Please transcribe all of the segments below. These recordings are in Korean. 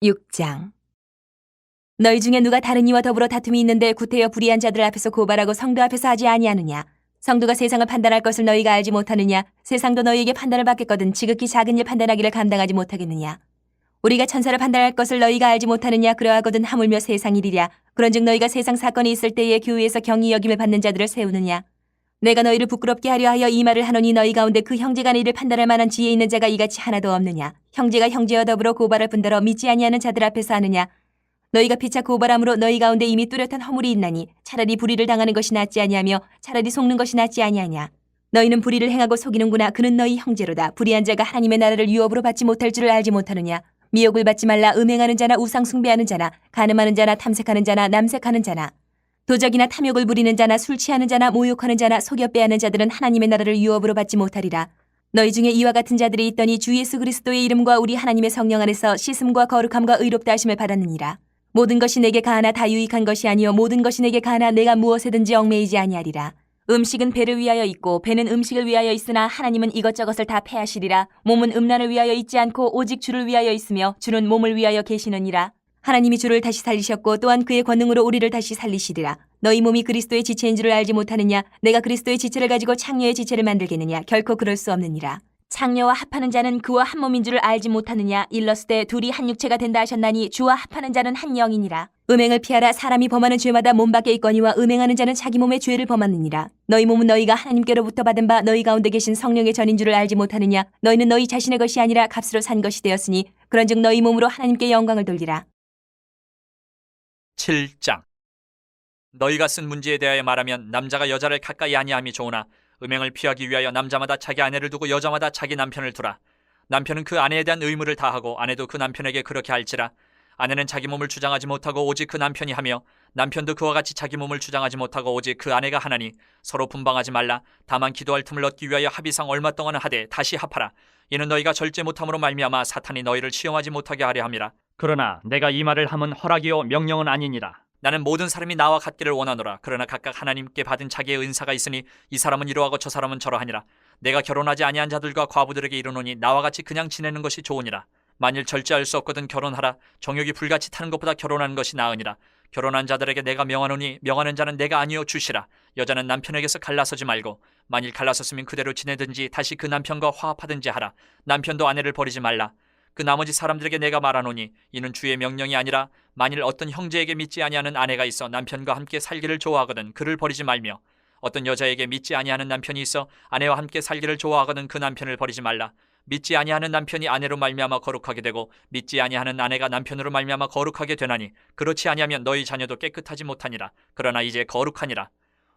6장. 너희 중에 누가 다른 이와 더불어 다툼이 있는데 구태여 불의한 자들 앞에서 고발하고 성도 앞에서 하지 아니하느냐? 성도가 세상을 판단할 것을 너희가 알지 못하느냐? 세상도 너희에게 판단을 받겠거든 지극히 작은 일 판단하기를 감당하지 못하겠느냐? 우리가 천사를 판단할 것을 너희가 알지 못하느냐? 그러하거든 하물며 세상 일이랴. 그런즉 너희가 세상 사건이 있을 때에 교회에서 경히 여김을 받는 자들을 세우느냐? 내가 너희를 부끄럽게 하려 하여 이 말을 하노니 너희 가운데 그 형제간의 일을 판단할 만한 지혜 있는 자가 이같이 하나도 없느냐? 형제가 형제와 더불어 고발할 뿐더러 믿지 아니하는 자들 앞에서 하느냐? 너희가 피차 고발함으로 너희 가운데 이미 뚜렷한 허물이 있나니 차라리 불의를 당하는 것이 낫지 아니하며 차라리 속는 것이 낫지 아니하냐? 너희는 불의를 행하고 속이는구나. 그는 너희 형제로다. 불의한 자가 하나님의 나라를 유업으로 받지 못할 줄을 알지 못하느냐? 미혹을 받지 말라. 음행하는 자나 우상 숭배하는 자나 간음하는 자나 탐색하는 자나 남색하는 자나 도적이나 탐욕을 부리는 자나 술 취하는 자나 모욕하는 자나 속여 빼앗는 자들은 하나님의 나라를 유업으로 받지 못하리라. 너희 중에 이와 같은 자들이 있더니 주 예수 그리스도의 이름과 우리 하나님의 성령 안에서 씻음과 거룩함과 의롭다 하심을 받았느니라. 모든 것이 내게 가하나 다 유익한 것이 아니요 모든 것이 내게 가하나 내가 무엇에든지 얽매이지 아니하리라. 음식은 배를 위하여 있고 배는 음식을 위하여 있으나 하나님은 이것저것을 다 패하시리라. 몸은 음란을 위하여 있지 않고 오직 주를 위하여 있으며 주는 몸을 위하여 계시느니라. 하나님이 주를 다시 살리셨고 또한 그의 권능으로 우리를 다시 살리시리라. 너희 몸이 그리스도의 지체인 줄을 알지 못하느냐? 내가 그리스도의 지체를 가지고 창녀의 지체를 만들겠느냐? 결코 그럴 수 없느니라. 창녀와 합하는 자는 그와 한 몸인 줄을 알지 못하느냐? 일렀으되 둘이 한 육체가 된다 하셨나니 주와 합하는 자는 한 영이니라. 음행을 피하라. 사람이 범하는 죄마다 몸 밖에 있거니와 음행하는 자는 자기 몸의 죄를 범하느니라. 너희 몸은 너희가 하나님께로부터 받은 바 너희 가운데 계신 성령의 전인 줄을 알지 못하느냐? 너희는 너희 자신의 것이 아니라 값으로 산 것이 되었으니 그런즉 너희 몸으로 하나님께 영광을 돌리라. 7장. 너희가 쓴 문제에 대하여 말하면 남자가 여자를 가까이 아니함이 좋으나 음행을 피하기 위하여 남자마다 자기 아내를 두고 여자마다 자기 남편을 두라. 남편은 그 아내에 대한 의무를 다하고 아내도 그 남편에게 그렇게 할지라. 아내는 자기 몸을 주장하지 못하고 오직 그 남편이 하며 남편도 그와 같이 자기 몸을 주장하지 못하고 오직 그 아내가 하나니 서로 분방하지 말라. 다만 기도할 틈을 얻기 위하여 합의상 얼마 동안은 하되 다시 합하라. 이는 너희가 절제 못함으로 말미암아 사탄이 너희를 시험하지 못하게 하려 함이라. 그러나 내가 이 말을 함은 허락이요 명령은 아니니라. 나는 모든 사람이 나와 같기를 원하노라. 그러나 각각 하나님께 받은 자기의 은사가 있으니 이 사람은 이러하고 저 사람은 저러하니라. 내가 결혼하지 아니한 자들과 과부들에게 이르노니 나와 같이 그냥 지내는 것이 좋으니라. 만일 절제할 수 없거든 결혼하라. 정욕이 불같이 타는 것보다 결혼하는 것이 나으니라. 결혼한 자들에게 내가 명하노니 명하는 자는 내가 아니요 주시라. 여자는 남편에게서 갈라서지 말고 만일 갈라섰으면 그대로 지내든지 다시 그 남편과 화합하든지 하라. 남편도 아내를 버리지 말라. 그 나머지 사람들에게 내가 말하노니 이는 주의 명령이 아니라 만일 어떤 형제에게 믿지 아니하는 아내가 있어 남편과 함께 살기를 좋아하거든 그를 버리지 말며 어떤 여자에게 믿지 아니하는 남편이 있어 아내와 함께 살기를 좋아하거든 그 남편을 버리지 말라. 믿지 아니하는 남편이 아내로 말미암아 거룩하게 되고 믿지 아니하는 아내가 남편으로 말미암아 거룩하게 되나니 그렇지 아니하면 너희 자녀도 깨끗하지 못하니라. 그러나 이제 거룩하니라.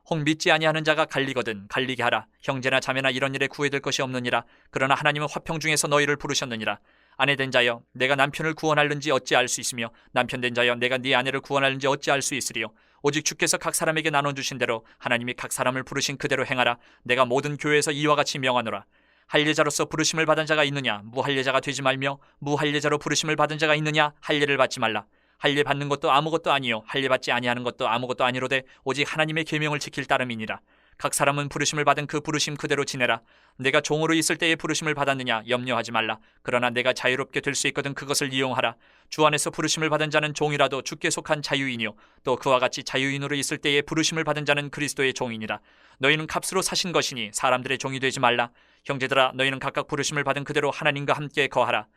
혹 믿지 아니하는 자가 갈리거든 갈리게 하라. 형제나 자매나 이런 일에 구애될 것이 없느니라. 그러나 하나님은 화평 중에서 너희를 부르셨느니라. 아내된 자여 내가 남편을 구원할는지 어찌 알 수 있으며 남편된 자여 내가 네 아내를 구원할는지 어찌 알 수 있으리요. 오직 주께서 각 사람에게 나눠주신 대로 하나님이 각 사람을 부르신 그대로 행하라. 내가 모든 교회에서 이와 같이 명하노라. 할례자로서 부르심을 받은 자가 있느냐? 무할례자가 되지 말며 무할례자로 부르심을 받은 자가 있느냐? 할례를 받지 말라. 할례 받는 것도 아무것도 아니요 할례 받지 아니하는 것도 아무것도 아니로되 오직 하나님의 계명을 지킬 따름이니라. 각 사람은 부르심을 받은 그 부르심 그대로 지내라. 내가 종으로 있을 때에 부르심을 받았느냐? 염려하지 말라. 그러나 내가 자유롭게 될 수 있거든 그것을 이용하라. 주 안에서 부르심을 받은 자는 종이라도 주께 속한 자유인이요 또 그와 같이 자유인으로 있을 때에 부르심을 받은 자는 그리스도의 종이니라. 너희는 값으로 사신 것이니 사람들의 종이 되지 말라. 형제들아 너희는 각각 부르심을 받은 그대로 하나님과 함께 거하라.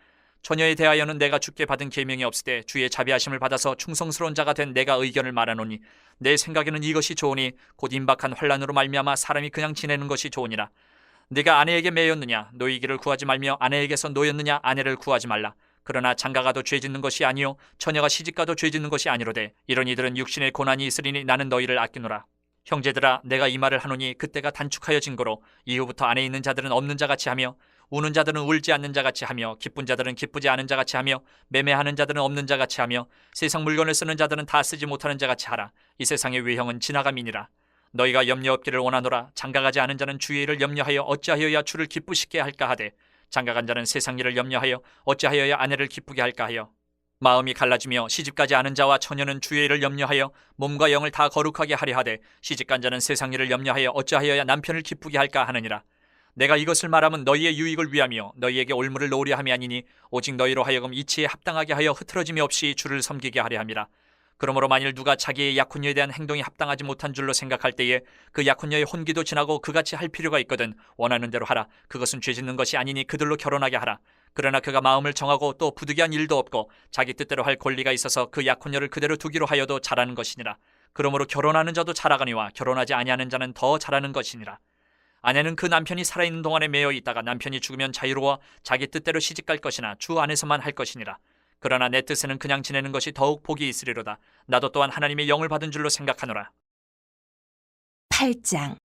처녀에 대하여는 내가 주께 받은 계명이 없으되 주의 자비하심을 받아서 충성스러운 자가 된 내가 의견을 말하노니 내 생각에는 이것이 좋으니 곧 임박한 환난으로 말미암아 사람이 그냥 지내는 것이 좋으니라. 네가 아내에게 매였느냐? 노이기를 구하지 말며 아내에게서 노였느냐? 아내를 구하지 말라. 그러나 장가가도 죄짓는 것이 아니요 처녀가 시집가도 죄짓는 것이 아니로되 이런 이들은 육신의 고난이 있으리니 나는 너희를 아끼노라. 형제들아 내가 이 말을 하노니 그때가 단축하여 진거로 이후부터 안에 있는 자들은 없는 자같이 하며 우는 자들은 울지 않는 자같이 하며 기쁜 자들은 기쁘지 않은 자같이 하며 매매하는 자들은 없는 자같이 하며 세상 물건을 쓰는 자들은 다 쓰지 못하는 자같이 하라. 이 세상의 외형은 지나감이니라. 너희가 염려 없기를 원하노라. 장가가지 않은 자는 주의 일을 염려하여 어찌하여야 주를 기쁘시게 할까 하되 장가간 자는 세상 일을 염려하여 어찌하여야 아내를 기쁘게 할까 하여 마음이 갈라지며 시집가지 않은 자와 처녀는 주의 일을 염려하여 몸과 영을 다 거룩하게 하려 하되 시집간 자는 세상 일을 염려하여 어찌하여야 남편을 기쁘게 할까 하느니라. 내가 이것을 말하면 너희의 유익을 위하며 너희에게 올무를 놓으려 함이 아니니 오직 너희로 하여금 이치에 합당하게 하여 흐트러짐이 없이 주를 섬기게 하려 함이라. 그러므로 만일 누가 자기의 약혼녀에 대한 행동이 합당하지 못한 줄로 생각할 때에 그 약혼녀의 혼기도 지나고 그같이 할 필요가 있거든 원하는 대로 하라. 그것은 죄짓는 것이 아니니 그들로 결혼하게 하라. 그러나 그가 마음을 정하고 또 부득이한 일도 없고 자기 뜻대로 할 권리가 있어서 그 약혼녀를 그대로 두기로 하여도 잘하는 것이니라. 그러므로 결혼하는 자도 잘하거니와 결혼하지 아니하는 자는 더 잘하는 것이니라. 아내는 그 남편이 살아있는 동안에 매여 있다가 남편이 죽으면 자유로워 자기 뜻대로 시집갈 것이나 주 안에서만 할 것이니라. 그러나 내 뜻에는 그냥 지내는 것이 더욱 복이 있으리로다. 나도 또한 하나님의 영을 받은 줄로 생각하노라. 8장.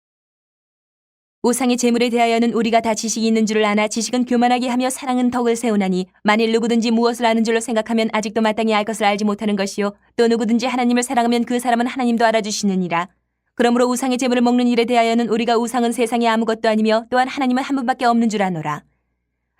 우상의 재물에 대하여는 우리가 다 지식이 있는 줄을 아나 지식은 교만하게 하며 사랑은 덕을 세우나니 만일 누구든지 무엇을 아는 줄로 생각하면 아직도 마땅히 알 것을 알지 못하는 것이요 또 누구든지 하나님을 사랑하면 그 사람은 하나님도 알아주시느니라. 그러므로 우상의 재물을 먹는 일에 대하여는 우리가 우상은 세상에 아무것도 아니며 또한 하나님은 한 분밖에 없는 줄 아노라.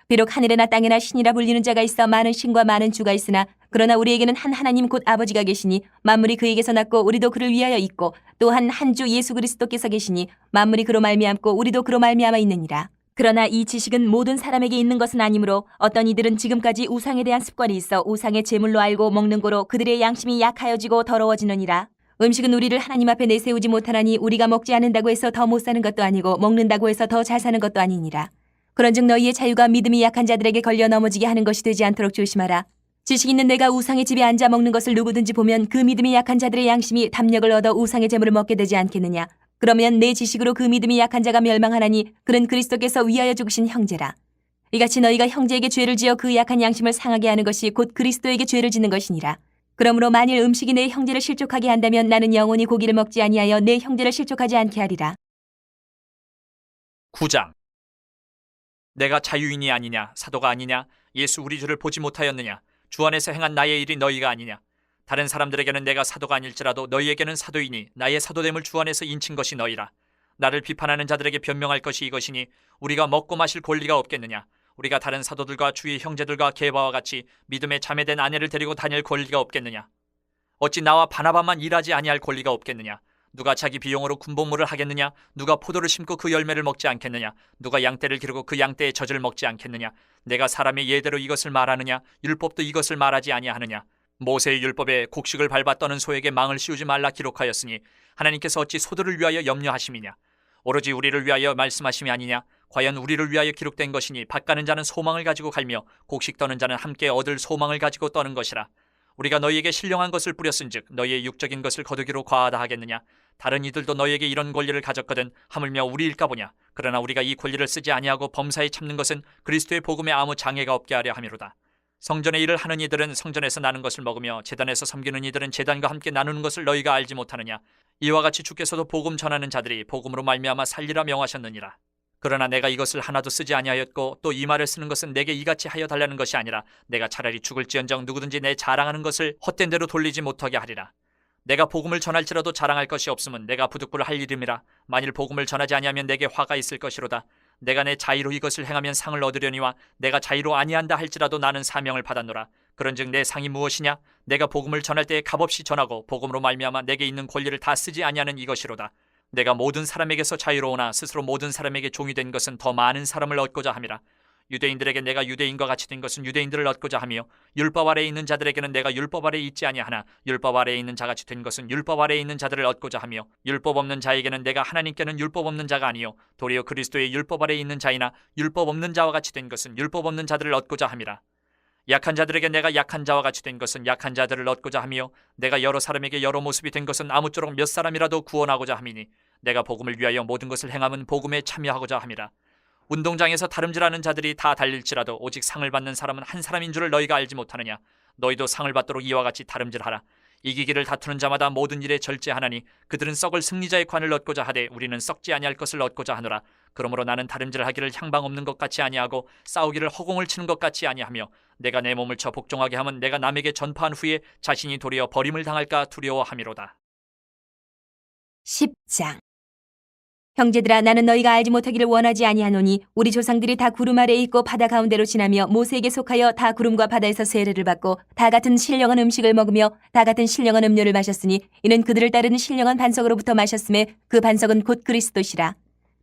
비록 하늘에나 땅에나 신이라 불리는 자가 있어 많은 신과 많은 주가 있으나 그러나 우리에게는 한 하나님 곧 아버지가 계시니 만물이 그에게서 났고 우리도 그를 위하여 있고 또한 한 주 예수 그리스도께서 계시니 만물이 그로 말미암고 우리도 그로 말미암아 있느니라. 그러나 이 지식은 모든 사람에게 있는 것은 아니므로 어떤 이들은 지금까지 우상에 대한 습관이 있어 우상의 제물로 알고 먹는 고로 그들의 양심이 약하여지고 더러워지느니라. 음식은 우리를 하나님 앞에 내세우지 못하나니 우리가 먹지 않는다고 해서 더 못 사는 것도 아니고 먹는다고 해서 더 잘 사는 것도 아니니라. 그런즉 너희의 자유가 믿음이 약한 자들에게 걸려 넘어지게 하는 것이 되지 않도록 조심하라. 지식 있는 내가 우상의 집에 앉아 먹는 것을 누구든지 보면 그 믿음이 약한 자들의 양심이 담력을 얻어 우상의 재물을 먹게 되지 않겠느냐. 그러면 내 지식으로 그 믿음이 약한 자가 멸망하나니 그는 그리스도께서 위하여 죽으신 형제라. 이같이 너희가 형제에게 죄를 지어 그 약한 양심을 상하게 하는 것이 곧 그리스도에게 죄를 짓는 것이니라. 그러므로 만일 음식이 내 형제를 실족하게 한다면 나는 영원히 고기를 먹지 아니하여 내 형제를 실족하지 않게 하리라. 9장. 내가 자유인이 아니냐 사도가 아니냐 예수 우리 주를 보지 못하였느냐 주 안에서 행한 나의 일이 너희가 아니냐. 다른 사람들에게는 내가 사도가 아닐지라도 너희에게는 사도이니 나의 사도됨을 주 안에서 인친 것이 너희라. 나를 비판하는 자들에게 변명할 것이 이것이니 우리가 먹고 마실 권리가 없겠느냐. 우리가 다른 사도들과 주의 형제들과 게바와 같이 믿음에 자매된 아내를 데리고 다닐 권리가 없겠느냐. 어찌 나와 바나바만 일하지 아니할 권리가 없겠느냐. 누가 자기 비용으로 군복무를 하겠느냐. 누가 포도를 심고 그 열매를 먹지 않겠느냐. 누가 양떼를 기르고 그 양떼의 젖을 먹지 않겠느냐. 내가 사람의 예대로 이것을 말하느냐. 율법도 이것을 말하지 아니하느냐. 모세의 율법에 곡식을 밟아 떠는 소에게 망을 씌우지 말라 기록하였으니 하나님께서 어찌 소들을 위하여 염려하심이냐. 오로지 우리를 위하여 말씀하심이 아니냐. 과연 우리를 위하여 기록된 것이니 밭 가는 자는 소망을 가지고 갈며 곡식 떠는 자는 함께 얻을 소망을 가지고 떠는 것이라. 우리가 너희에게 신령한 것을 뿌렸은즉 너희의 육적인 것을 거두기로 과하다 하겠느냐. 다른 이들도 너희에게 이런 권리를 가졌거든 하물며 우리일까 보냐. 그러나 우리가 이 권리를 쓰지 아니하고 범사에 참는 것은 그리스도의 복음에 아무 장애가 없게 하려 함이로다. 성전의 일을 하는 이들은 성전에서 나는 것을 먹으며 제단에서 섬기는 이들은 제단과 함께 나누는 것을 너희가 알지 못하느냐. 이와 같이 주께서도 복음 전하는 자들이 복음으로 말미암아 살리라 명하셨느니라. 그러나 내가 이것을 하나도 쓰지 아니하였고 또 이 말을 쓰는 것은 내게 이같이 하여 달라는 것이 아니라 내가 차라리 죽을지언정 누구든지 내 자랑하는 것을 헛된 대로 돌리지 못하게 하리라. 내가 복음을 전할지라도 자랑할 것이 없으면 내가 부득불 할 일임이라. 만일 복음을 전하지 아니하면 내게 화가 있을 것이로다. 내가 내 자의로 이것을 행하면 상을 얻으려니와 내가 자의로 아니한다 할지라도 나는 사명을 받았노라. 그런즉 내 상이 무엇이냐. 내가 복음을 전할 때에 값없이 전하고 복음으로 말미암아 내게 있는 권리를 다 쓰지 아니하는 이것이로다. 내가 모든 사람에게서 자유로우나 스스로 모든 사람에게 종이 된 것은 더 많은 사람을 얻고자 함이라. 유대인들에게 내가 유대인과 같이 된 것은 유대인들을 얻고자 하며 율법 아래에 있는 자들에게는 내가 율법 아래에 있지 아니하나 율법 아래에 있는 자같이 된 것은 율법 아래에 있는 자들을 얻고자 하며 율법 없는 자에게는 내가 하나님께는 율법 없는 자가 아니요 도리어 그리스도의 율법 아래에 있는 자이나 율법 없는 자와 같이 된 것은 율법 없는 자들을 얻고자 함이라. 약한 자들에게 내가 약한 자와 같이 된 것은 약한 자들을 얻고자 하며 내가 여러 사람에게 여러 모습이 된 것은 아무쪼록 몇 사람이라도 구원하고자 함이니 내가 복음을 위하여 모든 것을 행함은 복음에 참여하고자 함이라. 운동장에서 다름질하는 자들이 다 달릴지라도 오직 상을 받는 사람은 한 사람인 줄을 너희가 알지 못하느냐. 너희도 상을 받도록 이와 같이 다름질하라. 이기기를 다투는 자마다 모든 일에 절제하나니 그들은 썩을 승리자의 관을 얻고자 하되 우리는 썩지 아니할 것을 얻고자 하노라. 그러므로 나는 다름질하기를 향방 없는 것 같이 아니하고 싸우기를 허공을 치는 것 같이 아니하며 내가 내 몸을 쳐 복종하게 하면 내가 남에게 전파한 후에 자신이 도리어 버림을 당할까 두려워함이로다. 10장. 형제들아 나는 너희가 알지 못하기를 원하지 아니하노니 우리 조상들이 다 구름 아래에 있고 바다 가운데로 지나며 모세에게 속하여 다 구름과 바다에서 세례를 받고 다 같은 신령한 음식을 먹으며 다 같은 신령한 음료를 마셨으니 이는 그들을 따르는 신령한 반석으로부터 마셨음에 그 반석은 곧 그리스도시라.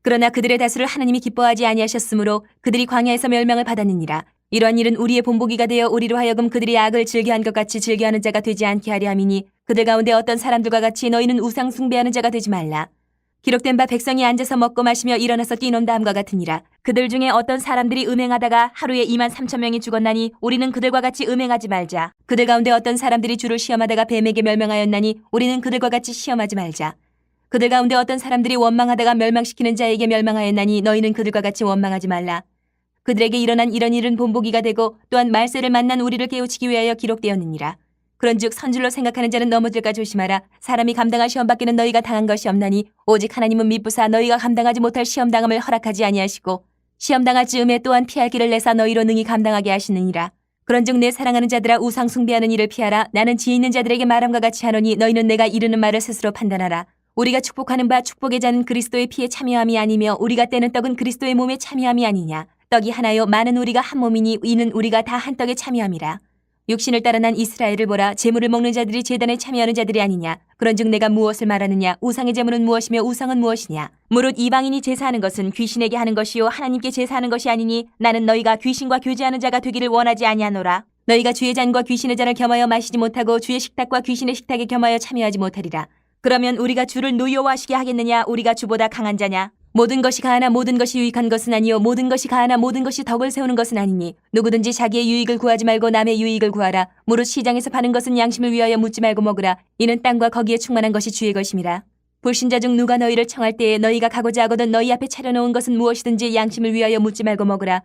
그러나 그들의 다수를 하나님이 기뻐하지 아니하셨으므로 그들이 광야에서 멸망을 받았느니라. 이러한 일은 우리의 본보기가 되어 우리로 하여금 그들이 악을 즐겨한 것 같이 즐겨하는 자가 되지 않게 하려 함이니 그들 가운데 어떤 사람들과 같이 너희는 우상 숭배하는 자가 되지 말라. 기록된 바 백성이 앉아서 먹고 마시며 일어나서 뛰논 다음과 같으니라. 그들 중에 어떤 사람들이 음행하다가 하루에 23,000명이 죽었나니 우리는 그들과 같이 음행하지 말자. 그들 가운데 어떤 사람들이 주를 시험하다가 뱀에게 멸망하였나니 우리는 그들과 같이 시험하지 말자. 그들 가운데 어떤 사람들이 원망하다가 멸망시키는 자에게 멸망하였나니 너희는 그들과 같이 원망하지 말라. 그들에게 일어난 이런 일은 본보기가 되고 또한 말세를 만난 우리를 깨우치기 위하여 기록되었느니라. 그런즉 선줄로 생각하는 자는 넘어질까 조심하라. 사람이 감당할 시험 밖에는 너희가 당한 것이 없나니 오직 하나님은 미쁘사 너희가 감당하지 못할 시험 당함을 허락하지 아니하시고 시험 당할 즈음에 또한 피할 길을 내사 너희로 능히 감당하게 하시느니라. 그런즉 내 사랑하는 자들아 우상 숭배하는 일을 피하라. 나는 지혜 있는 자들에게 말함과 같이 하노니 너희는 내가 이르는 말을 스스로 판단하라. 우리가 축복하는 바 축복의 자는 그리스도의 피에 참여함이 아니며 우리가 떼는 떡은 그리스도의 몸에 참여함이 아니냐. 떡이 하나요 많은 우리가 한 몸이니 이는 우리가 다 한 떡에 참여함이라. 육신을 따라 난 이스라엘을 보라. 제물을 먹는 자들이 제단에 참여하는 자들이 아니냐. 그런즉 내가 무엇을 말하느냐. 우상의 제물은 무엇이며 우상은 무엇이냐. 무릇 이방인이 제사하는 것은 귀신에게 하는 것이요 하나님께 제사하는 것이 아니니 나는 너희가 귀신과 교제하는 자가 되기를 원하지 아니하노라. 너희가 주의 잔과 귀신의 잔을 겸하여 마시지 못하고 주의 식탁과 귀신의 식탁에 겸하여 참여하지 못하리라. 그러면 우리가 주를 노여워하시게 하겠느냐. 우리가 주보다 강한 자냐. 모든 것이 가하나 모든 것이 유익한 것은 아니요 모든 것이 가하나 모든 것이 덕을 세우는 것은 아니니 누구든지 자기의 유익을 구하지 말고 남의 유익을 구하라. 무릇 시장에서 파는 것은 양심을 위하여 묻지 말고 먹으라. 이는 땅과 거기에 충만한 것이 주의 것임이라. 불신자 중 누가 너희를 청할 때에 너희가 가고자 하거든 너희 앞에 차려놓은 것은 무엇이든지 양심을 위하여 묻지 말고 먹으라.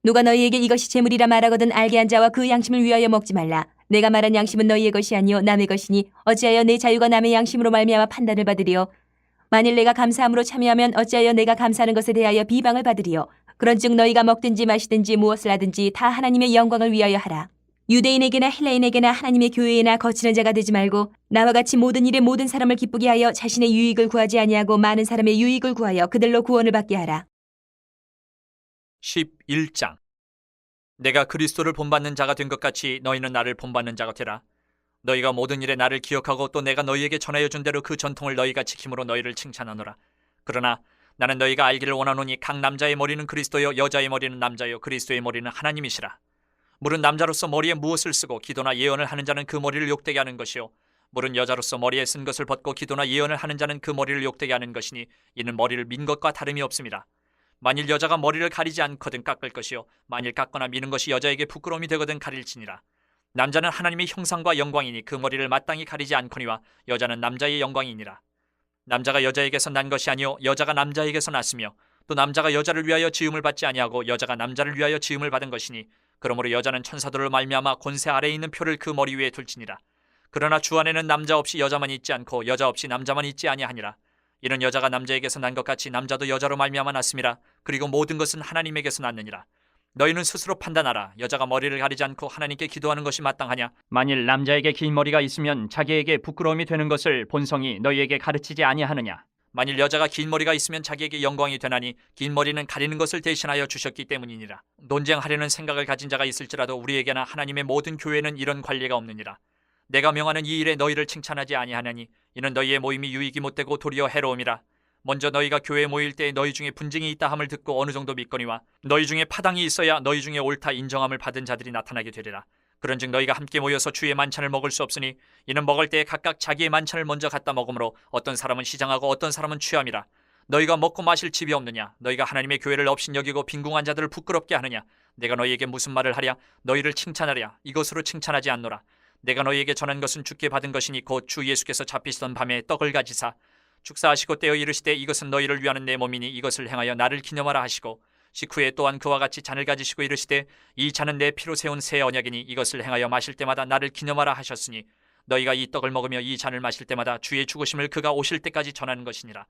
누가 너희에게 이것이 재물이라 말하거든 알게 한 자와 그 양심을 위하여 먹지 말라. 내가 말한 양심은 너희의 것이 아니요 남의 것이니 어찌하여 내 자유가 남의 양심으로 말미암아 판단을 받으리요. 만일 내가 감사함으로 참여하면 어찌하여 내가 감사하는 것에 대하여 비방을 받으리요. 그런즉 너희가 먹든지 마시든지 무엇을 하든지 다 하나님의 영광을 위하여 하라. 유대인에게나 헬라인에게나 하나님의 교회에나 거치는 자가 되지 말고 나와 같이 모든 일에 모든 사람을 기쁘게 하여 자신의 유익을 구하지 아니하고 많은 사람의 유익을 구하여 그들로 구원을 받게 하라. 11장. 내가 그리스도를 본받는 자가 된 것 같이 너희는 나를 본받는 자가 되라. 너희가 모든 일에 나를 기억하고 또 내가 너희에게 전하여 준 대로 그 전통을 너희가 지킴으로 너희를 칭찬하노라. 그러나 나는 너희가 알기를 원하노니 각 남자의 머리는 그리스도요 여자의 머리는 남자요 그리스도의 머리는 하나님이시라. 물은 남자로서 머리에 무엇을 쓰고 기도나 예언을 하는 자는 그 머리를 욕되게 하는 것이요 물은 여자로서 머리에 쓴 것을 벗고 기도나 예언을 하는 자는 그 머리를 욕되게 하는 것이니 이는 머리를 민 것과 다름이 없습니다. 만일 여자가 머리를 가리지 않거든 깎을 것이요 만일 깎거나 미는 것이 여자에게 부끄러움이 되거든 가릴지니라. 남자는 하나님의 형상과 영광이니 그 머리를 마땅히 가리지 않거니와 여자는 남자의 영광이니라. 남자가 여자에게서 난 것이 아니요 여자가 남자에게서 났으며 또 남자가 여자를 위하여 지음을 받지 아니하고 여자가 남자를 위하여 지음을 받은 것이니 그러므로 여자는 천사들을 말미암아 권세 아래에 있는 표를 그 머리 위에 둘지니라. 그러나 주 안에는 남자 없이 여자만 있지 않고 여자 없이 남자만 있지 아니하니라. 이는 여자가 남자에게서 난 것 같이 남자도 여자로 말미암아 났음이라. 그리고 모든 것은 하나님에게서 났느니라. 너희는 스스로 판단하라. 여자가 머리를 가리지 않고 하나님께 기도하는 것이 마땅하냐? 만일 남자에게 긴 머리가 있으면 자기에게 부끄러움이 되는 것을 본성이 너희에게 가르치지 아니하느냐. 만일 여자가 긴 머리가 있으면 자기에게 영광이 되나니 긴 머리는 가리는 것을 대신하여 주셨기 때문이니라. 논쟁하려는 생각을 가진 자가 있을지라도 우리에게나 하나님의 모든 교회는 이런 관례가 없느니라. 내가 명하는 이 일에 너희를 칭찬하지 아니하나니 이는 너희의 모임이 유익이 못되고 도리어 해로움이라. 먼저 너희가 교회에 모일 때 너희 중에 분쟁이 있다 함을 듣고 어느 정도 믿거니와 너희 중에 파당이 있어야 너희 중에 옳다 인정함을 받은 자들이 나타나게 되리라. 그런즉 너희가 함께 모여서 주의 만찬을 먹을 수 없으니 이는 먹을 때에 각각 자기의 만찬을 먼저 갖다 먹으므로 어떤 사람은 시장하고 어떤 사람은 취함이라. 너희가 먹고 마실 집이 없느냐? 너희가 하나님의 교회를 업신여기고 빈궁한 자들을 부끄럽게 하느냐? 내가 너희에게 무슨 말을 하랴? 너희를 칭찬하랴? 이것으로 칭찬하지 않노라. 내가 너희에게 전한 것은 주께 받은 것이니 곧 주 예수께서 잡히시던 밤에 떡을 가지사 축사하시고 떼어 이르시되 이것은 너희를 위하는 내 몸이니 이것을 행하여 나를 기념하라 하시고 식후에 또한 그와 같이 잔을 가지시고 이르시되 이 잔은 내 피로 세운 새 언약이니 이것을 행하여 마실 때마다 나를 기념하라 하셨으니 너희가 이 떡을 먹으며 이 잔을 마실 때마다 주의 죽으심을 그가 오실 때까지 전하는 것이니라.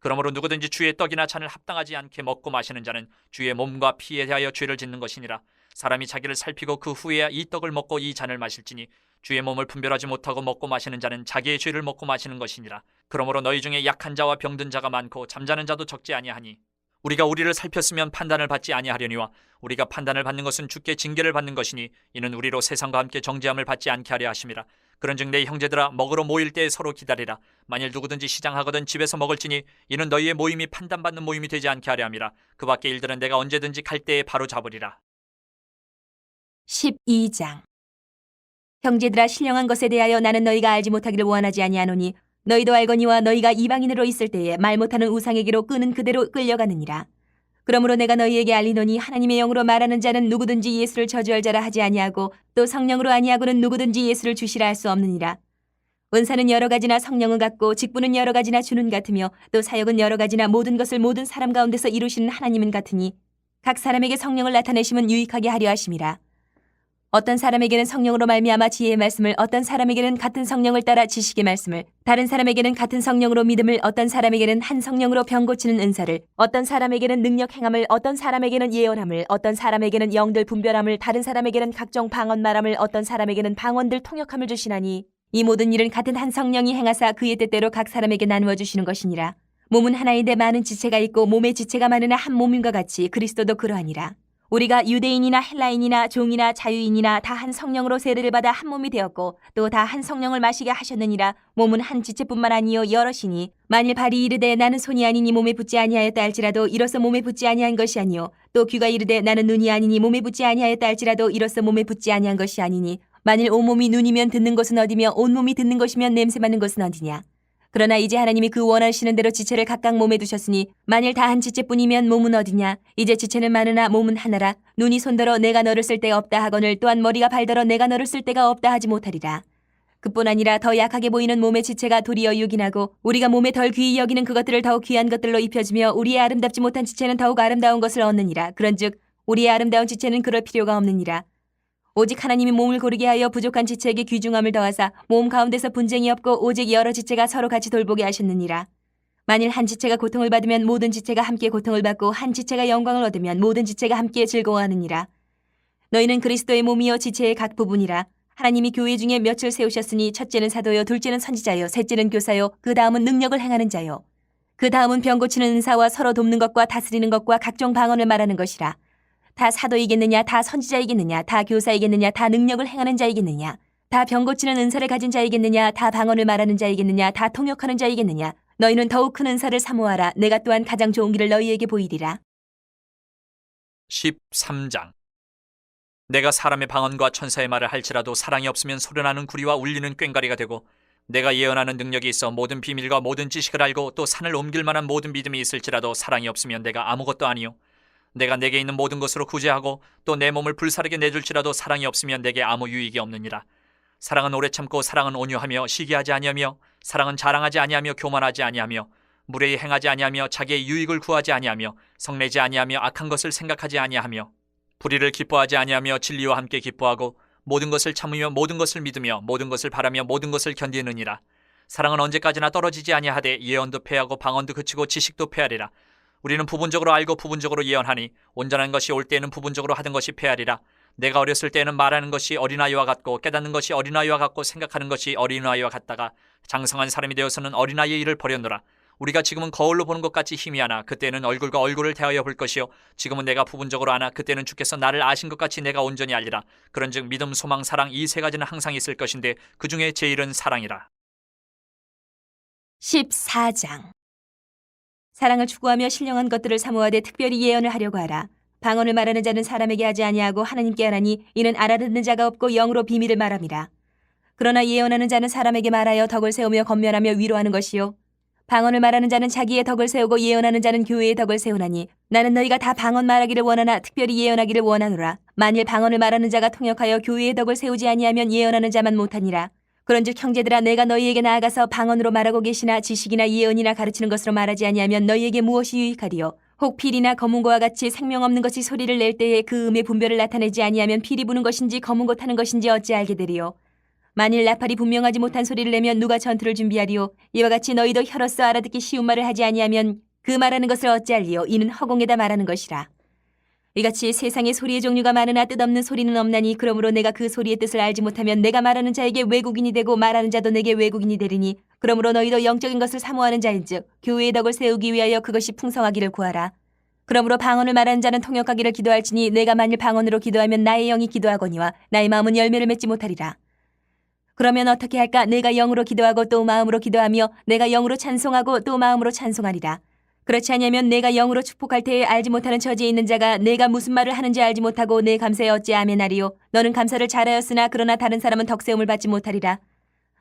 그러므로 누구든지 주의 떡이나 잔을 합당하지 않게 먹고 마시는 자는 주의 몸과 피에 대하여 죄를 짓는 것이니라. 사람이 자기를 살피고 그 후에야 이 떡을 먹고 이 잔을 마실지니 주의 몸을 분별하지 못하고 먹고 마시는 자는 자기의 죄를 먹고 마시는 것이니라. 그러므로 너희 중에 약한 자와 병든 자가 많고 잠자는 자도 적지 아니하니 우리가 우리를 살폈으면 판단을 받지 아니하려니와 우리가 판단을 받는 것은 주께 징계를 받는 것이니 이는 우리로 세상과 함께 정죄함을 받지 않게 하려 하심이라. 그런즉 내 형제들아 먹으러 모일 때에 서로 기다리라. 만일 누구든지 시장하거든 집에서 먹을지니 이는 너희의 모임이 판단받는 모임이 되지 않게 하려 함이라. 그 밖의 일들은 내가 언제든지 갈 때에 바로 잡으리라. 12장. 형제들아, 신령한 것에 대하여 나는 너희가 알지 못하기를 원하지 아니하노니 너희도 알거니와 너희가 이방인으로 있을 때에 말 못하는 우상에게로 끄는 그대로 끌려가느니라. 그러므로 내가 너희에게 알리노니 하나님의 영으로 말하는 자는 누구든지 예수를 저주할 자라 하지 아니하고 또 성령으로 아니하고는 누구든지 예수를 주시라 할 수 없느니라. 은사는 여러 가지나 성령은 같고 직분은 여러 가지나 주는 같으며 또 사역은 여러 가지나 모든 것을 모든 사람 가운데서 이루시는 하나님은 같으니 각 사람에게 성령을 나타내심은 유익하게 하려 하심이라. 어떤 사람에게는 성령으로 말미암아 지혜의 말씀을, 어떤 사람에게는 같은 성령을 따라 지식의 말씀을, 다른 사람에게는 같은 성령으로 믿음을, 어떤 사람에게는 한 성령으로 병 고치는 은사를, 어떤 사람에게는 능력 행함을, 어떤 사람에게는 예언함을, 어떤 사람에게는 영들 분별함을, 다른 사람에게는 각종 방언 말함을, 어떤 사람에게는 방언들 통역함을 주시나니 이 모든 일은 같은 한 성령이 행하사 그의 뜻대로 각 사람에게 나누어 주시는 것이니라. 몸은 하나인데 많은 지체가 있고 몸의 지체가 많으나 한 몸인과 같이 그리스도도 그러하니라. 우리가 유대인이나 헬라인이나 종이나 자유인이나 다 한 성령으로 세례를 받아 한 몸이 되었고 또 다 한 성령을 마시게 하셨느니라. 몸은 한 지체뿐만 아니요 여럿이니 만일 발이 이르되 나는 손이 아니니 몸에 붙지 아니하였다 할지라도 이로써 몸에 붙지 아니한 것이 아니요 또 귀가 이르되 나는 눈이 아니니 몸에 붙지 아니하였다 할지라도 이로써 몸에 붙지 아니한 것이 아니니 만일 온몸이 눈이면 듣는 것은 어디며 온몸이 듣는 것이면 냄새 맡는 것은 어디냐. 그러나 이제 하나님이 그 원하시는 대로 지체를 각각 몸에 두셨으니 만일 다 한 지체뿐이면 몸은 어디냐. 이제 지체는 많으나 몸은 하나라. 눈이 손더러 내가 너를 쓸 데가 없다 하거늘 또한 머리가 발더러 내가 너를 쓸 데가 없다 하지 못하리라. 그뿐 아니라 더 약하게 보이는 몸의 지체가 도리어 유긴하고 우리가 몸에 덜 귀히 여기는 그것들을 더욱 귀한 것들로 입혀주며 우리의 아름답지 못한 지체는 더욱 아름다운 것을 얻느니라. 그런즉 우리의 아름다운 지체는 그럴 필요가 없느니라. 오직 하나님이 몸을 고르게 하여 부족한 지체에게 귀중함을 더하사 몸 가운데서 분쟁이 없고 오직 여러 지체가 서로 같이 돌보게 하셨느니라. 만일 한 지체가 고통을 받으면 모든 지체가 함께 고통을 받고 한 지체가 영광을 얻으면 모든 지체가 함께 즐거워하느니라. 너희는 그리스도의 몸이요 지체의 각 부분이라. 하나님이 교회 중에 몇을 세우셨으니 첫째는 사도요, 둘째는 선지자요, 셋째는 교사요, 그 다음은 능력을 행하는 자요, 그 다음은 병 고치는 은사와 서로 돕는 것과 다스리는 것과 각종 방언을 말하는 것이라. 다 사도이겠느냐, 다 선지자이겠느냐, 다 교사이겠느냐, 다 능력을 행하는 자이겠느냐, 다 병 고치는 은사를 가진 자이겠느냐, 다 방언을 말하는 자이겠느냐, 다 통역하는 자이겠느냐. 너희는 더욱 큰 은사를 사모하라. 내가 또한 가장 좋은 길을 너희에게 보이리라. 13장. 내가 사람의 방언과 천사의 말을 할지라도 사랑이 없으면 소리나는 구리와 울리는 꽹과리가 되고 내가 예언하는 능력이 있어 모든 비밀과 모든 지식을 알고 또 산을 옮길 만한 모든 믿음이 있을지라도 사랑이 없으면 내가 아무것도 아니요 내가 내게 있는 모든 것으로 구제하고 또 내 몸을 불사르게 내줄지라도 사랑이 없으면 내게 아무 유익이 없느니라. 사랑은 오래 참고 사랑은 온유하며 시기하지 아니하며 사랑은 자랑하지 아니하며 교만하지 아니하며 무례히 행하지 아니하며 자기의 유익을 구하지 아니하며 성내지 아니하며 악한 것을 생각하지 아니하며 불의를 기뻐하지 아니하며 진리와 함께 기뻐하고 모든 것을 참으며 모든 것을 믿으며 모든 것을 바라며 모든 것을 견디느니라. 사랑은 언제까지나 떨어지지 아니하되 예언도 패하고 방언도 그치고 지식도 패하리라. 우리는 부분적으로 알고 부분적으로 예언하니 온전한 것이 올 때에는 부분적으로 하던 것이 패하리라. 내가 어렸을 때에는 말하는 것이 어린아이와 같고 깨닫는 것이 어린아이와 같고 생각하는 것이 어린아이와 같다가 장성한 사람이 되어서는 어린아이의 일을 버렸노라. 우리가 지금은 거울로 보는 것 같이 희미하나 그때는 얼굴과 얼굴을 대하여 볼 것이요 지금은 내가 부분적으로 아나 그때는 주께서 나를 아신 것 같이 내가 온전히 알리라. 그런즉 믿음, 소망, 사랑 이 세 가지는 항상 있을 것인데 그 중에 제일은 사랑이라. 14장. 사랑을 추구하며 신령한 것들을 사모하되 특별히 예언을 하려고 하라. 방언을 말하는 자는 사람에게 하지 아니하고 하나님께 하나니 이는 알아듣는 자가 없고 영으로 비밀을 말함이라. 그러나 예언하는 자는 사람에게 말하여 덕을 세우며 건면하며 위로하는 것이요 방언을 말하는 자는 자기의 덕을 세우고 예언하는 자는 교회의 덕을 세우나니 나는 너희가 다 방언 말하기를 원하나 특별히 예언하기를 원하노라. 만일 방언을 말하는 자가 통역하여 교회의 덕을 세우지 아니하면 예언하는 자만 못하니라. 그런즉 형제들아, 내가 너희에게 나아가서 방언으로 말하고 계시나 지식이나 예언이나 가르치는 것으로 말하지 아니하면 너희에게 무엇이 유익하리요. 혹 필이나 검은고와 같이 생명 없는 것이 소리를 낼 때에 그 음의 분별을 나타내지 아니하면 필이 부는 것인지 검은고 타는 것인지 어찌 알게 되리요. 만일 나팔이 분명하지 못한 소리를 내면 누가 전투를 준비하리요. 이와 같이 너희도 혀로서 알아듣기 쉬운 말을 하지 아니하면 그 말하는 것을 어찌 알리요. 이는 허공에다 말하는 것이라. 이같이 세상에 소리의 종류가 많으나 뜻없는 소리는 없나니 그러므로 내가 그 소리의 뜻을 알지 못하면 내가 말하는 자에게 외국인이 되고 말하는 자도 내게 외국인이 되리니 그러므로 너희도 영적인 것을 사모하는 자인즉 교회의 덕을 세우기 위하여 그것이 풍성하기를 구하라. 그러므로 방언을 말하는 자는 통역하기를 기도할지니 내가 만일 방언으로 기도하면 나의 영이 기도하거니와 나의 마음은 열매를 맺지 못하리라. 그러면 어떻게 할까? 내가 영으로 기도하고 또 마음으로 기도하며 내가 영으로 찬송하고 또 마음으로 찬송하리라. 그렇지 않으면 내가 영으로 축복할 때에 알지 못하는 처지에 있는 자가 내가 무슨 말을 하는지 알지 못하고 내 감사에 어찌 아멘하리요. 너는 감사를 잘하였으나 그러나 다른 사람은 덕세움을 받지 못하리라.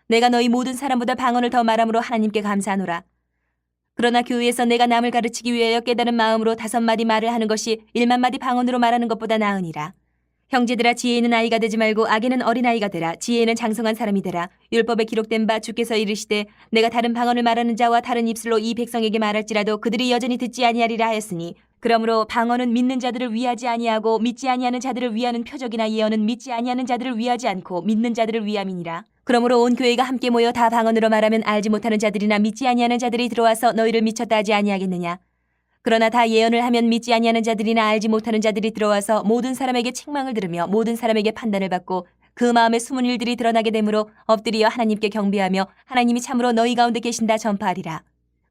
내가 너희 모든 사람보다 방언을 더 말함으로 하나님께 감사하노라. 그러나 교회에서 내가 남을 가르치기 위하여 깨달은 마음으로 5마디 말을 하는 것이 1만마디 방언으로 말하는 것보다 나으니라. 형제들아, 지혜 있는 아이가 되지 말고 악에는 어린아이가 되라. 지혜는 장성한 사람이 되라. 율법에 기록된 바 주께서 이르시되 내가 다른 방언을 말하는 자와 다른 입술로 이 백성에게 말할지라도 그들이 여전히 듣지 아니하리라 하였으니, 그러므로 방언은 믿는 자들을 위하지 아니하고 믿지 아니하는 자들을 위하는 표적이나 예언은 믿지 아니하는 자들을 위하지 않고 믿는 자들을 위함이니라. 그러므로 온 교회가 함께 모여 다 방언으로 말하면 알지 못하는 자들이나 믿지 아니하는 자들이 들어와서 너희를 미쳤다 하지 아니하겠느냐. 그러나 다 예언을 하면 믿지 아니하는 자들이나 알지 못하는 자들이 들어와서 모든 사람에게 책망을 들으며 모든 사람에게 판단을 받고 그 마음에 숨은 일들이 드러나게 되므로 엎드리어 하나님께 경배하며 하나님이 참으로 너희 가운데 계신다 전파하리라.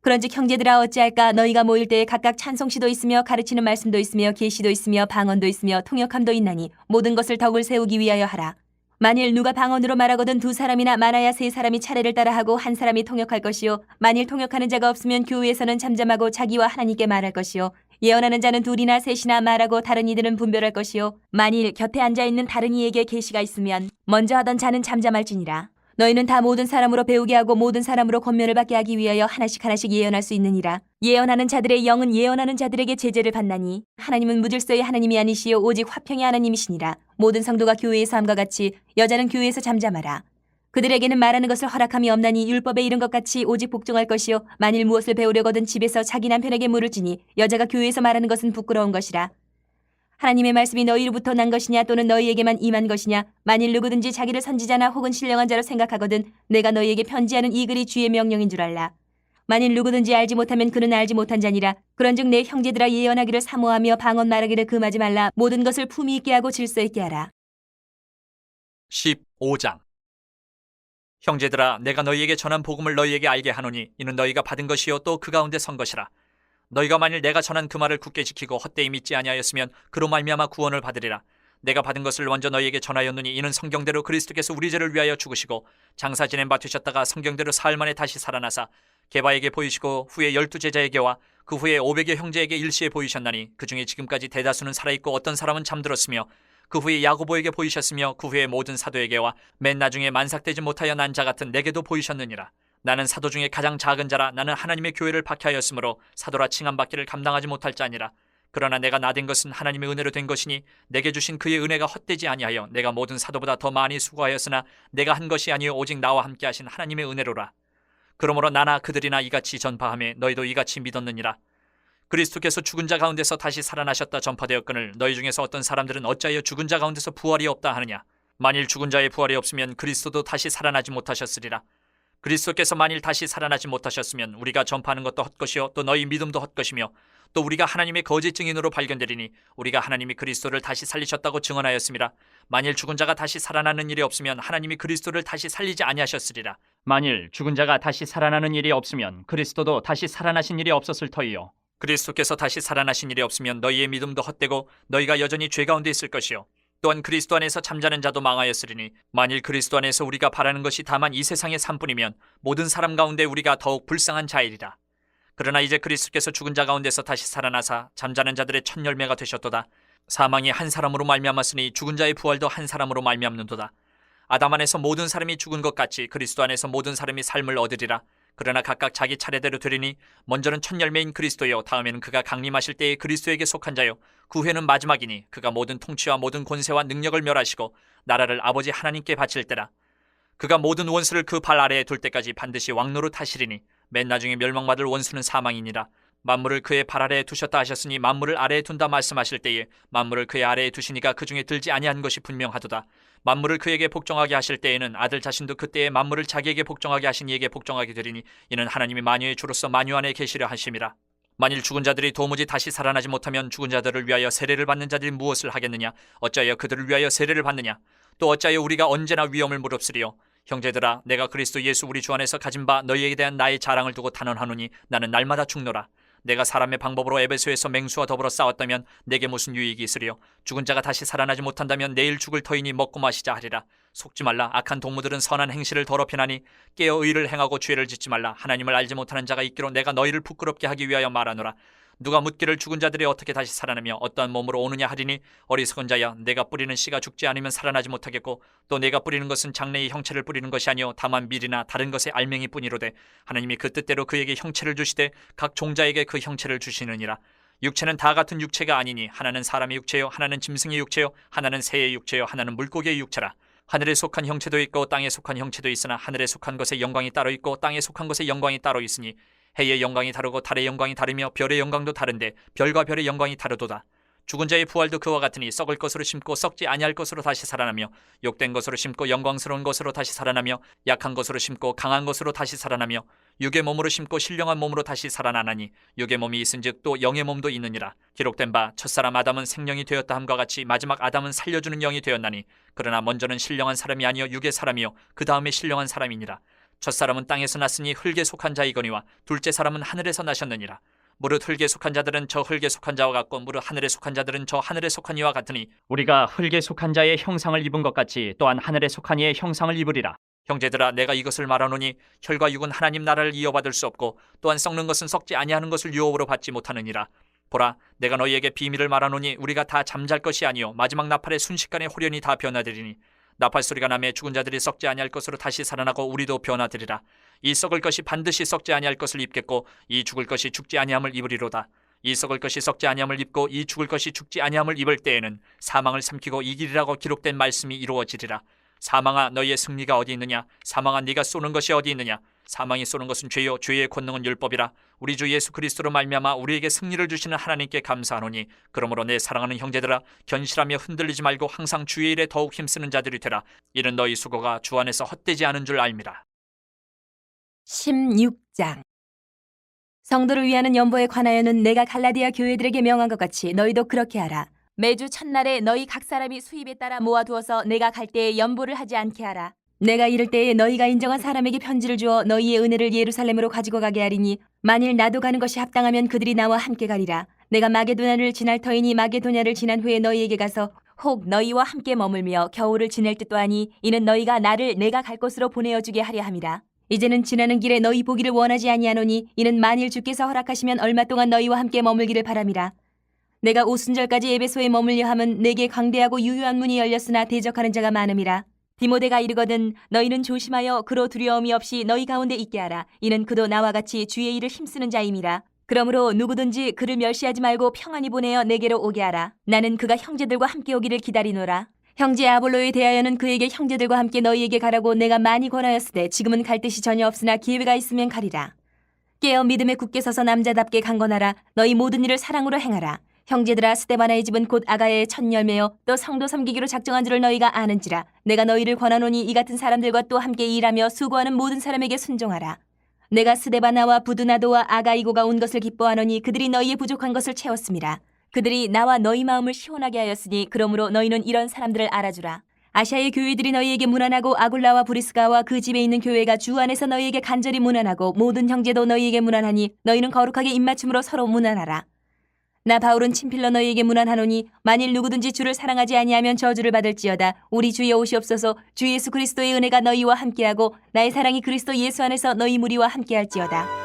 그런즉 형제들아, 어찌할까? 너희가 모일 때에 각각 찬송시도 있으며 가르치는 말씀도 있으며 계시도 있으며 방언도 있으며 통역함도 있나니 모든 것을 덕을 세우기 위하여 하라. 만일 누가 방언으로 말하거든 2사람이나 많아야 3사람이 차례를 따라 하고 한 사람이 통역할 것이요, 만일 통역하는 자가 없으면 교회에서는 잠잠하고 자기와 하나님께 말할 것이요, 예언하는 자는 2이나 3이나 말하고 다른 이들은 분별할 것이요, 만일 곁에 앉아있는 다른 이에게 계시가 있으면 먼저 하던 자는 잠잠할지니라. 너희는 다 모든 사람으로 배우게 하고 모든 사람으로 권면을 받게 하기 위하여 하나씩 하나씩 예언할 수 있느니라. 예언하는 자들의 영은 예언하는 자들에게 제재를 받나니 하나님은 무질서의 하나님이 아니시요 오직 화평의 하나님이시니라. 모든 성도가 교회의 삶과 같이 여자는 교회에서 잠잠하라. 그들에게는 말하는 것을 허락함이 없나니 율법에 이른 것 같이 오직 복종할 것이요, 만일 무엇을 배우려거든 집에서 자기 남편에게 물을지니 여자가 교회에서 말하는 것은 부끄러운 것이라. 하나님의 말씀이 너희로부터 난 것이냐 또는 너희에게만 임한 것이냐. 만일 누구든지 자기를 선지자나 혹은 신령한 자로 생각하거든 내가 너희에게 편지하는 이 글이 주의 명령인 줄 알라. 만일 누구든지 알지 못하면 그는 알지 못한 자니라. 그런즉 내 형제들아, 예언하기를 사모하며 방언 말하기를 금하지 말라. 모든 것을 품위 있게 하고 질서 있게 하라. 15장. 형제들아, 내가 너희에게 전한 복음을 너희에게 알게 하노니 이는 너희가 받은 것이요 또 그 가운데 선 것이라. 너희가 만일 내가 전한 그 말을 굳게 지키고 헛되이 믿지 아니하였으면 그로 말미암아 구원을 받으리라. 내가 받은 것을 먼저 너희에게 전하였노니 이는 성경대로 그리스도께서 우리 죄를 위하여 죽으시고 장사 지낸 바 되셨다가 성경대로 사흘 만에 다시 살아나사 게바에게 보이시고 후에 12제자에게와 그 후에 500여 형제에게 일시에 보이셨나니 그 중에 지금까지 대다수는 살아있고 어떤 사람은 잠들었으며 그 후에 야고보에게 보이셨으며 그 후에 모든 사도에게와 맨 나중에 만삭되지 못하여 난 자 같은 내게도 보이셨느니라. 나는 사도 중에 가장 작은 자라. 나는 하나님의 교회를 박해하였으므로 사도라 칭함받기를 감당하지 못할 자니라. 그러나 내가 나된 것은 하나님의 은혜로 된 것이니 내게 주신 그의 은혜가 헛되지 아니하여 내가 모든 사도보다 더 많이 수고하였으나 내가 한 것이 아니요 오직 나와 함께 하신 하나님의 은혜로라. 그러므로 나나 그들이나 이같이 전파하며 너희도 이같이 믿었느니라. 그리스도께서 죽은 자 가운데서 다시 살아나셨다 전파되었거늘 너희 중에서 어떤 사람들은 어찌하여 죽은 자 가운데서 부활이 없다 하느냐. 만일 죽은 자의 부활이 없으면 그리스도도 다시 살아나지 못하셨으리라. 그리스도께서 만일 다시 살아나지 못하셨으면 우리가 전파하는 것도 헛것이요 또 너희 믿음도 헛것이며 또 우리가 하나님의 거짓 증인으로 발견되리니 우리가 하나님이 그리스도를 다시 살리셨다고 증언하였음이라. 만일 죽은 자가 다시 살아나는 일이 없으면 하나님이 그리스도를 다시 살리지 아니하셨으리라. 만일 죽은 자가 다시 살아나는 일이 없으면 그리스도도 다시 살아나신 일이 없었을 터이요. 그리스도께서 다시 살아나신 일이 없으면 너희의 믿음도 헛되고 너희가 여전히 죄 가운데 있을 것이요 또한 그리스도 안에서 잠자는 자도 망하였으리니 만일 그리스도 안에서 우리가 바라는 것이 다만 이 세상의 삶뿐이면 모든 사람 가운데 우리가 더욱 불쌍한 자이리라. 그러나 이제 그리스도께서 죽은 자 가운데서 다시 살아나사 잠자는 자들의 첫 열매가 되셨도다. 사망이 한 사람으로 말미암았으니 죽은 자의 부활도 한 사람으로 말미암는도다. 아담 안에서 모든 사람이 죽은 것 같이 그리스도 안에서 모든 사람이 삶을 얻으리라. 그러나 각각 자기 차례대로 되리니 먼저는 첫 열매인 그리스도요 다음에는 그가 강림하실 때에 그리스도에게 속한 자요 그 후에는 마지막이니 그가 모든 통치와 모든 권세와 능력을 멸하시고 나라를 아버지 하나님께 바칠 때라. 그가 모든 원수를 그 발 아래에 둘 때까지 반드시 왕노릇 하시리니 맨 나중에 멸망받을 원수는 사망이니라. 만물을 그의 발 아래에 두셨다 하셨으니 만물을 아래에 둔다 말씀하실 때에 만물을 그의 아래에 두시니가 그 중에 들지 아니한 것이 분명하도다. 만물을 그에게 복종하게 하실 때에는 아들 자신도 그때에 만물을 자기에게 복종하게 하신 이에게 복종하게 되리니 이는 하나님이 만유의 주로서 만유 안에 계시려 하심이라. 만일 죽은 자들이 도무지 다시 살아나지 못하면 죽은 자들을 위하여 세례를 받는 자들이 무엇을 하겠느냐. 어찌하여 그들을 위하여 세례를 받느냐. 또 어찌하여 우리가 언제나 위험을 무릅쓰리요. 형제들아, 내가 그리스도 예수 우리 주 안에서 가진 바 너희에게 대한 나의 자랑을 두고 단언하노니 나는 날마다 죽노라. 내가 사람의 방법으로 에베소에서 맹수와 더불어 싸웠다면 내게 무슨 유익이 있으리요? 죽은 자가 다시 살아나지 못한다면 내일 죽을 터이니 먹고 마시자 하리라. 속지 말라. 악한 동무들은 선한 행실을 더럽히나니 깨어 의를 행하고 죄를 짓지 말라. 하나님을 알지 못하는 자가 있기로 내가 너희를 부끄럽게 하기 위하여 말하노라. 누가 묻기를 죽은 자들이 어떻게 다시 살아나며 어떠한 몸으로 오느냐 하리니 어리석은 자야, 내가 뿌리는 씨가 죽지 않으면 살아나지 못하겠고 또 내가 뿌리는 것은 장래의 형체를 뿌리는 것이 아니요 다만 밀이나 다른 것의 알맹이뿐이로되 하나님이 그 뜻대로 그에게 형체를 주시되 각 종자에게 그 형체를 주시느니라. 육체는 다 같은 육체가 아니니 하나는 사람의 육체요 하나는 짐승의 육체요 하나는 새의 육체요 하나는 물고기의 육체라. 하늘에 속한 형체도 있고 땅에 속한 형체도 있으나 하늘에 속한 것의 영광이 따로 있고 땅에 속한 것의 영광이 따로 있으니 해의 영광이 다르고 달의 영광이 다르며 별의 영광도 다른데 별과 별의 영광이 다르도다. 죽은 자의 부활도 그와 같으니 썩을 것으로 심고 썩지 아니할 것으로 다시 살아나며 욕된 것으로 심고 영광스러운 것으로 다시 살아나며 약한 것으로 심고 강한 것으로 다시 살아나며 육의 몸으로 심고 신령한 몸으로 다시 살아나나니 육의 몸이 있은즉 또 영의 몸도 있느니라. 기록된 바 첫사람 아담은 생령이 되었다 함과 같이 마지막 아담은 살려주는 영이 되었나니 그러나 먼저는 신령한 사람이 아니요 육의 사람이요 그 다음에 신령한 사람이니라. 첫사람은 땅에서 났으니 흙에 속한 자이거니와 둘째 사람은 하늘에서 나셨느니라. 무릇 흙에 속한 자들은 저 흙에 속한 자와 같고 무릇 하늘에 속한 자들은 저 하늘에 속한 이와 같으니 우리가 흙에 속한 자의 형상을 입은 것 같이 또한 하늘에 속한 이의 형상을 입으리라. 형제들아 내가 이것을 말하노니 혈과 육은 하나님 나라를 이어받을 수 없고 또한 썩는 것은 썩지 아니하는 것을 유업으로 받지 못하느니라. 보라 내가 너희에게 비밀을 말하노니 우리가 다 잠잘 것이 아니요 마지막 나팔의 순식간에 홀연히 다 변화되리니 나팔 소리가 나매 죽은 자들이 썩지 아니할 것으로 다시 살아나고 우리도 변화되리라. 이 썩을 것이 반드시 썩지 아니할 것을 입겠고 이 죽을 것이 죽지 아니함을 입으리로다. 이 썩을 것이 썩지 아니함을 입고 이 죽을 것이 죽지 아니함을 입을 때에는 사망을 삼키고 이기리라고 기록된 말씀이 이루어지리라. 사망아 너희의 승리가 어디 있느냐? 사망아 네가 쏘는 것이 어디 있느냐? 사망이 쏘는 것은 죄요 죄의 권능은 율법이라. 우리 주 예수 그리스도로 말미암아 우리에게 승리를 주시는 하나님께 감사하노니 그러므로 내 사랑하는 형제들아 견실하며 흔들리지 말고 항상 주의 일에 더욱 힘쓰는 자들이 되라. 이는 너희 수고가 주 안에서 헛되지 않은 줄 알미라. 16장. 성도를 위하는 연보에 관하여는 내가 갈라디아 교회들에게 명한 것 같이 너희도 그렇게 하라. 매주 첫날에 너희 각 사람이 수입에 따라 모아두어서 내가 갈 때에 연보를 하지 않게 하라. 내가 이를 때에 너희가 인정한 사람에게 편지를 주어 너희의 은혜를 예루살렘으로 가지고 가게 하리니 만일 나도 가는 것이 합당하면 그들이 나와 함께 가리라. 내가 마게도냐를 지날 터이니 마게도냐를 지난 후에 너희에게 가서 혹 너희와 함께 머물며 겨울을 지낼 듯도 하니 이는 너희가 나를 내가 갈 곳으로 보내어주게 하려 함이라. 이제는 지나는 길에 너희 보기를 원하지 아니하노니 이는 만일 주께서 허락하시면 얼마 동안 너희와 함께 머물기를 바람이라. 내가 오순절까지 에베소에 머물려 함은 내게 광대하고 유효한 문이 열렸으나 대적하는 자가 많음이라. 디모데가 이르거든 너희는 조심하여 그로 두려움이 없이 너희 가운데 있게 하라. 이는 그도 나와 같이 주의 일을 힘쓰는 자임이라. 그러므로 누구든지 그를 멸시하지 말고 평안히 보내어 내게로 오게 하라. 나는 그가 형제들과 함께 오기를 기다리노라. 형제 아볼로에 대하여는 그에게 형제들과 함께 너희에게 가라고 내가 많이 권하였으되 지금은 갈 뜻이 전혀 없으나 기회가 있으면 가리라. 깨어 믿음에 굳게 서서 남자답게 강건하라. 너희 모든 일을 사랑으로 행하라. 형제들아 스데바나의 집은 곧 아가야의 첫 열매요 또 성도 섬기기로 작정한 줄을 너희가 아는지라. 내가 너희를 권하노니 이 같은 사람들과 또 함께 일하며 수고하는 모든 사람에게 순종하라. 내가 스데바나와 부두나도와 아가이고가 온 것을 기뻐하노니 그들이 너희의 부족한 것을 채웠음이라. 그들이 나와 너희 마음을 시원하게 하였으니 그러므로 너희는 이런 사람들을 알아주라. 아시아의 교회들이 너희에게 문안하고 아굴라와 브리스가와 그 집에 있는 교회가 주 안에서 너희에게 간절히 문안하고 모든 형제도 너희에게 문안하니 너희는 거룩하게 입맞춤으로 서로 문안하라. 나 바울은 친필로 너희에게 문안하노니 만일 누구든지 주를 사랑하지 아니하면 저주를 받을지어다. 우리 주여 오시옵소서. 주 예수 그리스도의 은혜가 너희와 함께하고 나의 사랑이 그리스도 예수 안에서 너희 무리와 함께할지어다.